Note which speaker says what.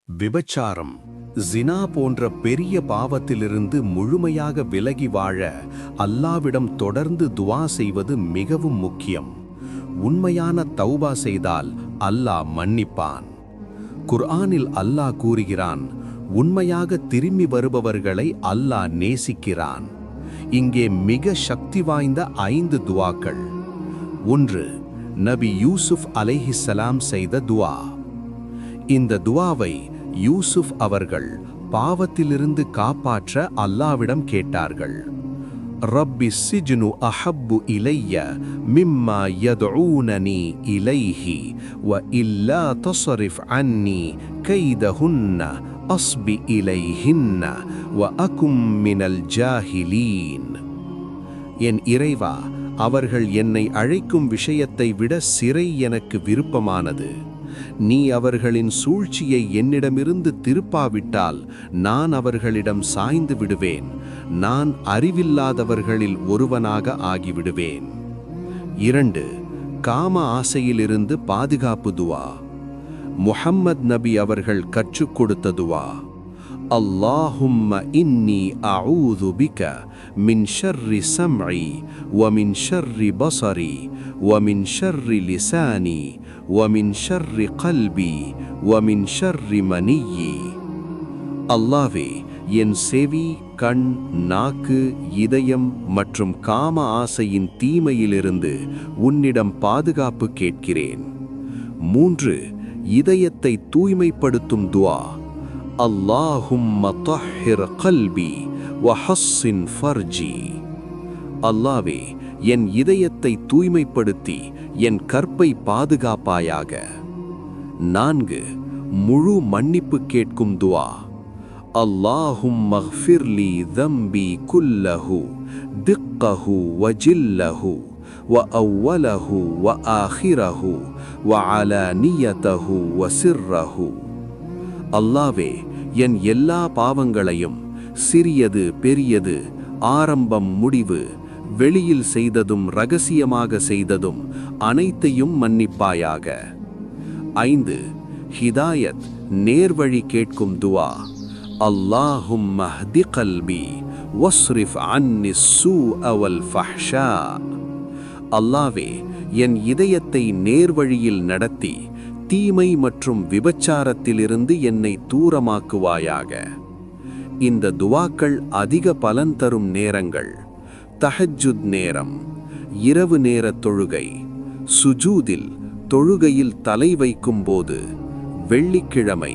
Speaker 1: விபச்சாரம், ஜினா போன்ற பெரிய பாவத்திலிருந்து முழுமையாக விலகி வாழ அல்லாவிடம் தொடர்ந்து துஆ செய்வது மிகவும் முக்கியம். உண்மையான தௌபா செய்தால் அல்லாஹ் மன்னிப்பான். குர்ஆனில் அல்லாஹ் கூறுகிறான், உண்மையாக திரும்பி வருபவர்களை அல்லாஹ் நேசிக்கிறான். இங்கே மிக சக்தி வாய்ந்த 5 துஆக்கள். 1. நபி யூசுப் அலைஹிஸ்ஸலாம் செய்த துஆ. இந்த துஆவை யூசுப் அவர்கள் பாவத்திலிருந்து காப்பாற்ற அல்லாவிடம் கேட்டார்கள். ரப்பி ஸிஜ்னு அஹப்பு இலைய மிம்மா யதுஊனனி இலைஹி வ இல்லா தஸ்ரிஃப் அன்னி கைதஹுன்ன அஸ்பி இலைஹின்ன வ அகும் மினல் ஜாஹிலீன். என் இறைவா, அவர்கள் என்னை அழைக்கும் விஷயத்தை விட சிறை எனக்கு விருப்பமானது. நீ அவர்களின் சூழ்ச்சியை என்னிடமிருந்து திருப்பாவிட்டால் நான் அவர்களிடம் சாய்ந்து விடுவேன். நான் அறிவில்லாதவர்களில் ஒருவனாக ஆகிவிடுவேன். 2. காம ஆசையிலிருந்து பாதுகாப்பு துஆ. முஹம்மத் நபி அவர்கள் கற்றுக் கொடுத்த துஆ. அல்லாஹும்ம இன்னி அஊது பிக மின் ஷர்ரி சம்இ வ மின் ஷர்ரி பஸரி வ மின் ஷர்ரி லிசானி ومن شر قلبي ومن شر مني. அல்லாஹ்வே, என் செவி, கண், நாக்கு, இதயம் மற்றும் காம ஆசையின் தீமையிலிருந்து உன்னிடம் பாதுகாப்பு கேட்கிறேன். 3. இதயத்தை தூய்மைப்படுத்தும் துஆ. அல்லாஹும்ம தஹ்ஹிர் கல்பி வ ஹஸ்ஸின் ஃபர்ஜி. அல்லாஹ்வே, என் இதயத்தை தூய்மைப்படுத்தி என் கற்பை பாதுகாப்பாயாக. 4. முழு மன்னிப்பு கேட்கும் துஆ. அல்லாஹும்ம ஃபிர்லி தம்பி குல்லஹு திக்கஹு வ ஜில்லஹு வ அவ்வலஹு வ ஆஹிரஹு வ அலானியதஹு வ சிர்ரஹு. அல்லாஹ்வே, என் எல்லா பாவங்களையும், சிறியது பெரியது, ஆரம்பம் முடிவு, வெளியில் செய்ததும் இரகசியமாக செய்ததும் அனைத்தையும் மன்னிப்பாயாக. 5. ஹிதாயத், நேர்வழி கேட்கும் துஆ. அல்லாஹும்ம ஹ்தி கல்பி வஸ்ரிஃப் அன்னி ஸூஅ வல் ஃபஹ்ஷா. அல்லாஹ்வே, என் இதயத்தை நேர்வழியில் நடத்தி தீமை மற்றும் விபச்சாரத்திலிருந்து என்னை தூரமாக்குவாயாக. இந்த துஆக்கள் அதிக பலன் தரும் நேரங்கள். தஹஜ்ஜுத் நேரம், இரவு நேர தொழுகை, சுஜூதில் தொழுகையில் தலை வைக்கும் போது, வெள்ளிக்கிழமை,